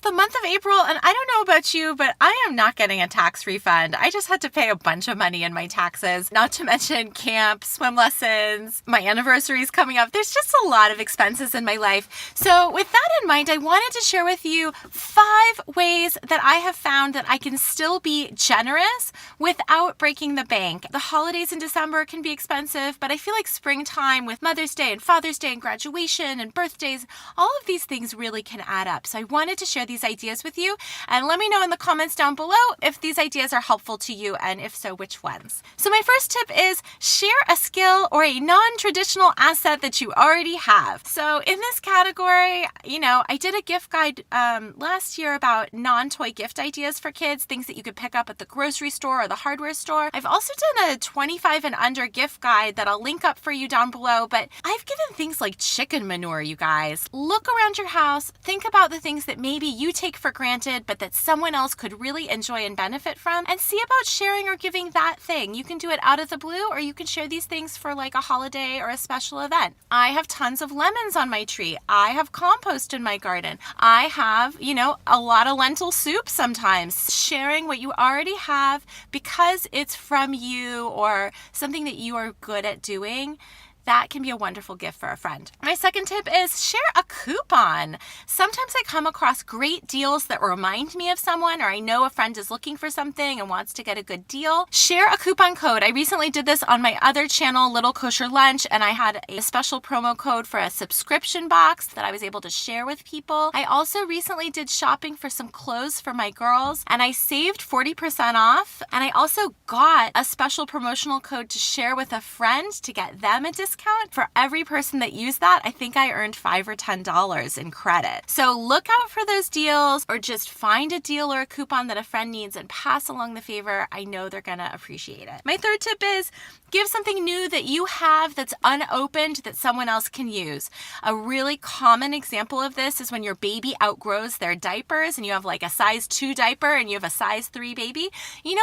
the month of April, and I don't know about you, but I am not getting a tax refund. I just had to pay a bunch of money in my taxes, not to mention camp, swim lessons, my anniversary is coming up. There's just a lot of expenses in my life. So with that in mind, I wanted to share with you 5 ways that I have found that I can still be generous without breaking the bank. The holidays in December can be expensive, but I feel like springtime with Mother's Day and Father's Day and graduation and birthdays, all of these things really can add up. So I wanted to share these ideas with you, and let me know in the comments down below if these ideas are helpful to you, and if so, which ones. So my first tip is share a skill or a non-traditional asset that you already have. So in this category, I did a gift guide last year about non-toy gift ideas for kids, things that you could pick up at the grocery store or the hardware store. I've also done a 25 and under gift guide that I'll link up for you down below, but I've given things like chicken manure, you guys. Look around your house, think about the things that maybe you take for granted, but that someone else could really enjoy and benefit from, and see about sharing or giving that thing. You can do it out of the blue, or you can share these things for like a holiday or a special event. I have tons of lemons on my tree. I have compost in my garden. I have, a lot of lentil soup sometimes. Sharing what you already have because it's from you or something that you are good at doing, that can be a wonderful gift for a friend. My second tip is share a coupon. Sometimes I come across great deals that remind me of someone, or I know a friend is looking for something and wants to get a good deal. Share a coupon code. I recently did this on my other channel, Little Kosher Lunch, and I had a special promo code for a subscription box that I was able to share with people. I also recently did shopping for some clothes for my girls, and I saved 40% off. And I also got a special promotional code to share with a friend to get them a discount. For every person that used that, I think I earned $5 or $10 in credit. So look out for those deals, or just find a deal or a coupon that a friend needs and pass along the favor. I know they're gonna appreciate it. My third tip is give something new that you have that's unopened that someone else can use. A really common example of this is when your baby outgrows their diapers and you have like a size 2 diaper and you have a size 3 baby,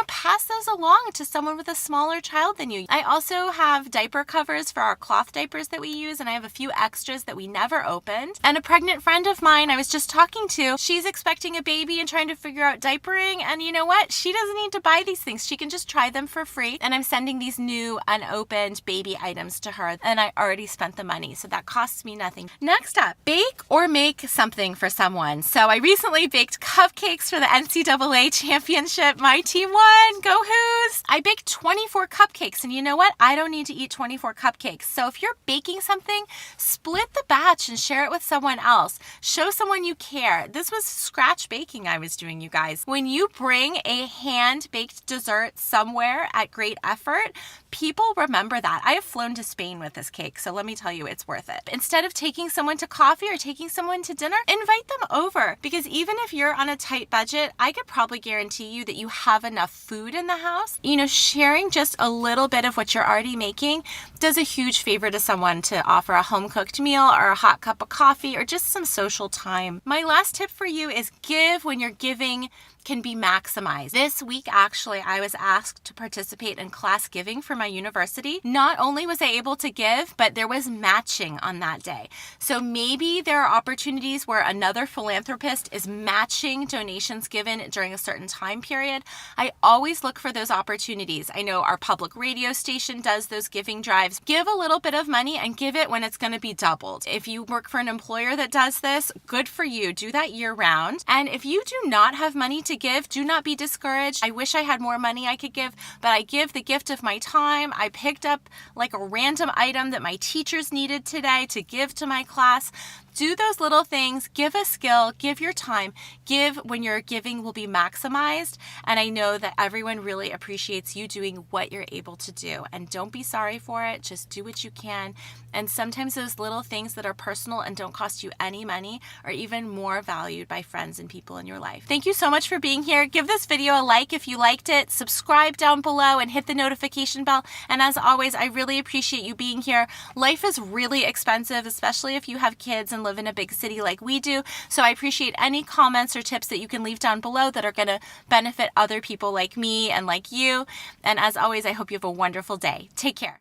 pass those along to someone with a smaller child than you. I also have diaper covers for our cloth diapers that we use, and I have a few extras that we never opened. And a pregnant friend of mine I was just talking to, she's expecting a baby and trying to figure out diapering, and you know what? She doesn't need to buy these things. She can just try them for free, and I'm sending these new unopened baby items to her, and I already spent the money, so that costs me nothing. Next up, bake or make something for someone. So I recently baked cupcakes for the NCAA championship. My team won. Go Hoos! I baked 24 cupcakes, and you know what? I don't need to eat 24 cupcakes. So if you're baking something, split the batch and share it with someone else. Show someone you care. This was scratch baking I was doing, you guys. When you bring a hand-baked dessert somewhere at great effort, people remember that. I have flown to Spain with this cake, so let me tell you, it's worth it. Instead of taking someone to coffee or taking someone to dinner, invite them over, because even if you're on a tight budget, I could probably guarantee you that you have enough food in the house. Sharing just a little bit of what you're already making does a huge favor to someone to offer a home-cooked meal or a hot cup of coffee or just some social time. My last tip for you is give when you're giving can be maximized. This week, actually, I was asked to participate in class giving for my university. Not only was I able to give, but there was matching on that day. So maybe there are opportunities where another philanthropist is matching donations given during a certain time period. I always look for those opportunities. I know our public radio station does those giving drives. Give a little bit of money and give it when it's going to be doubled. If you work for an employer that does this, good for you. Do that year round. And if you do not have money to give, do not be discouraged. I wish I had more money I could give, but I give the gift of my time. I picked up like a random item that my teachers needed today to give to my class. Do those little things, give a skill, give your time, give when your giving will be maximized. And I know that everyone really appreciates you doing what you're able to do. And don't be sorry for it, just do what you can. And sometimes those little things that are personal and don't cost you any money are even more valued by friends and people in your life. Thank you so much for being here. Give this video a like if you liked it, subscribe down below and hit the notification bell. And as always, I really appreciate you being here. Life is really expensive, especially if you have kids and live in a big city like we do. So I appreciate any comments or tips that you can leave down below that are going to benefit other people like me and like you. And as always, I hope you have a wonderful day. Take care.